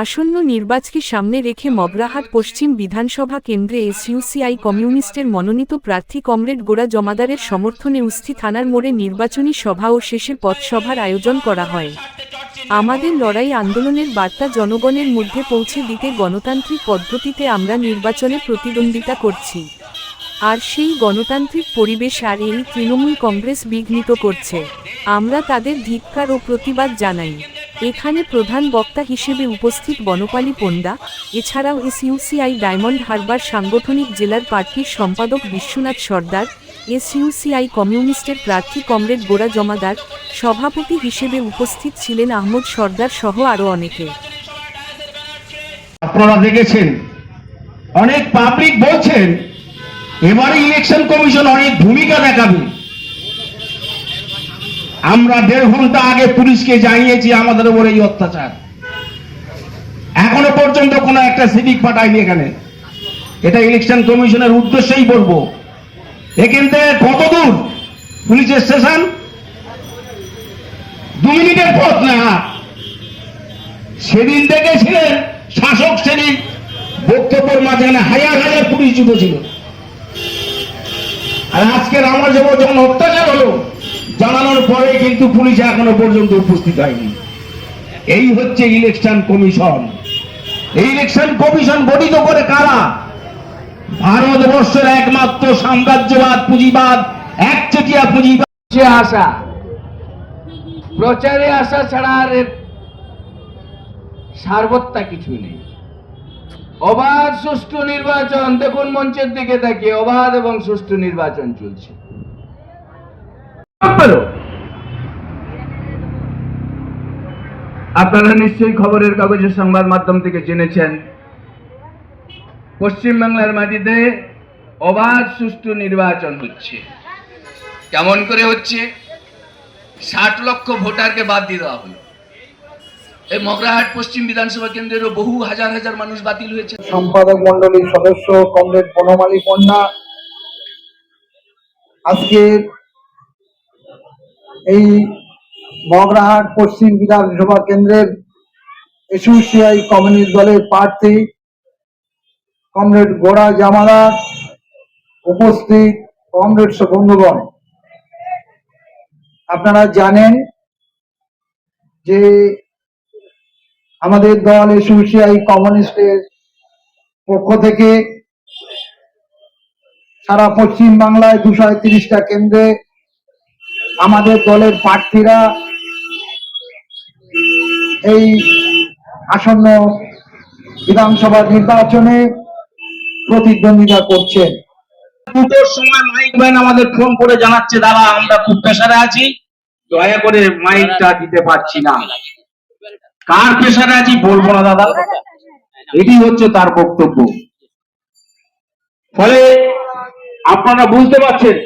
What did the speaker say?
আসন্ন নির্বাচনকে সামনে রেখে মগরাহাট পশ্চিম বিধানসভা কেন্দ্রে এসইউসিআই কমিউনিস্টের মনোনীত প্রার্থী কমরেড গোরা জমাদারের সমর্থনে উস্থি থানার মোড়ে নির্বাচনী সভা ও শেষে পথসভার আয়োজন করা হয়। আমাদের লড়াই আন্দোলনের বার্তা জনগণের মধ্যে পৌঁছে দিতে গণতান্ত্রিক পদ্ধতিতে আমরা নির্বাচনে প্রতিদ্বন্দ্বিতা করছি, আর সেই গণতান্ত্রিক পরিবেশ আর এই তৃণমূল কংগ্রেস বিঘ্নিত করছে। আমরা তাদের ধিক্কার ও প্রতিবাদ জানাই। এখানে প্রধান বক্তা হিসেবে উপস্থিত বনপালী পণ্ডা, এছাড়াও এসইউসিআই ডায়মন্ড হারবার সাংগঠনিক জেলার পার্টির সম্পাদক বিশ্বনাথ সর্দার, এসইউসিআই কমিউনিস্টের প্রার্থী কমরেড গোরা জমাদার, সভাপতি হিসেবে উপস্থিত ছিলেন আহমদ সর্দার সহ আরও অনেকে। আপনারা দেখেছেন অনেক পাবলিক বলছেন এবারে ইলেকশন কমিশন অনেক ভূমিকা দেখাবে। আমরা 1.5 ঘন্টা আগে পুলিশকে জানিয়েছি আমাদের উপর এই অত্যাচার, এখনো পর্যন্ত কোনো একটা সিভিক পাঠায়নি এখানে। এটা ইলেকশন কমিশনের উদ্দেশ্যেই বলবো, এখান থেকে কত দূর পুলিশের স্টেশন? 2 মিনিটের পথ না। সেদিন দেখেছিলেন শাসক শ্রেণীর বক্তব্যের মাঝখানে হাজার হাজার পুলিশ যুক্ত ছিল, আর আজকের আমার যখন অত্যাচার হলো জানানোর পরে কিন্তু পুলিশ এখনো পর্যন্ত উপস্থিত হয়নি। এই হচ্ছে ইলেকশন কমিশন। এই ইলেকশন কমিশন গঠিত করে কারা? ভারতবর্ষের একমাত্র সাম্রাজ্যবাদ, পুঁজিবাদ, একচেটিয়া পুঁজিবাদ। আসা প্রচারে আসা ছাড়া আর সারবত্তা কিছু নেই। অবাধ সুষ্ঠু নির্বাচন, দেখুন মঞ্চের দিকে তাকিয়ে অবাধ এবং সুষ্ঠু নির্বাচন চলছে। আপনারা নিশ্চয়ই খবরের কাগজের সংবাদ মাধ্যম থেকে জেনেছেন পশ্চিমবাংলার মাটিতে অবাধ সুষ্ঠু নির্বাচন হচ্ছে। কেমন করে হচ্ছে? 60 লক্ষ ভোটারকে বাদ দিয়ে দেওয়া হলো। এই মগরাহাট পশ্চিম বিধানসভা কেন্দ্রেরও বহু হাজার হাজার মানুষ বাতিল হয়েছে। সম্পাদক মন্ডলীর সদস্য কমরেড বনমালী পণ্ডা আজকে এই মগরাহাট পশ্চিম বিধানসভা কেন্দ্রের এসইউসিআই কমিউনিস্ট দলের প্রার্থী কমরেড গোরা জমাদার, উপস্থিত কমরেডস বন্ধুগণ, আপনারা জানেন যে আমাদের দল এসইউসিআই কমিউনিস্টের পক্ষ থেকে সারা পশ্চিম বাংলায় 231টা কেন্দ্রে আমাদের দলের প্রার্থীরা এই আসন্ন বিধানসভা নির্বাচনে প্রতিদ্বন্দ্বিতা করছেন। দুটোর সময় মাইক ম্যান আমাদের ফোন করে জানাচ্ছে, দাদা আমরা খুব প্রেসারে আছি, দয়া করে মাইকটা দিতে পারছি না। কার প্রেসারে আছি বলবো না দাদা, এটি হচ্ছে তার বক্তব্য। ফলে আপনারা বুঝতে পারছেন